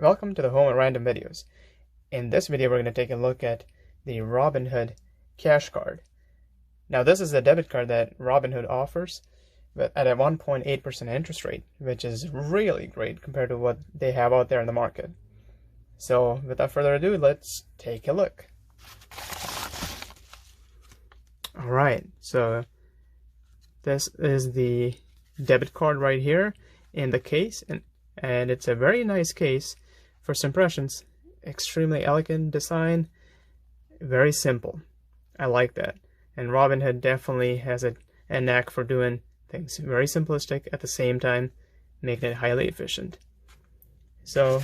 Welcome to the Home at Random videos. In this video, we're going to take a look at the Robinhood Cash Card. Now, this is a debit card that Robinhood offers, but at a 1.8% interest rate, which is really great compared to what they have out there in the market. So, without further ado, let's take a look. Alright, so this is the debit card right here in the case, and it's a very nice case. First impressions, extremely elegant design, very simple. I like that. And Robinhood definitely has a knack for doing things very simplistic at the same time, making it highly efficient. So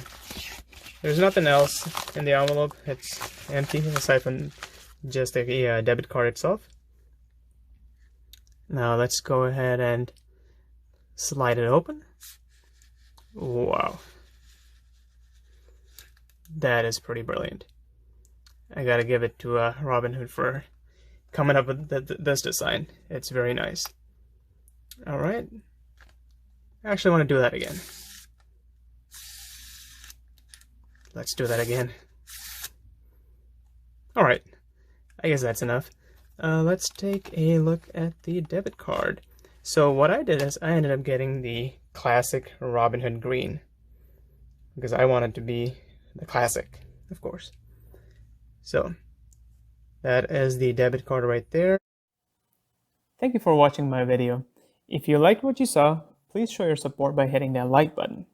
there's nothing else in the envelope. It's empty aside from just the debit card itself. Now let's go ahead and slide it open. Wow. That is pretty brilliant. I gotta give it to Robinhood for coming up with this design. It's very nice. Alright. I actually want to do that again. Let's do that again. Alright. I guess that's enough. Let's take a look at the debit card. So what I did is I ended up getting the classic Robinhood green, because I wanted to be the classic, of course. So that is the debit card right there. Thank you for watching my video. If you liked what you saw, please show your support by hitting that like button.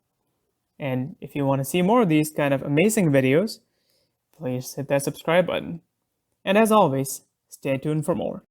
And if you want to see more of these kind of amazing videos, please hit that subscribe button. And as always, stay tuned for more.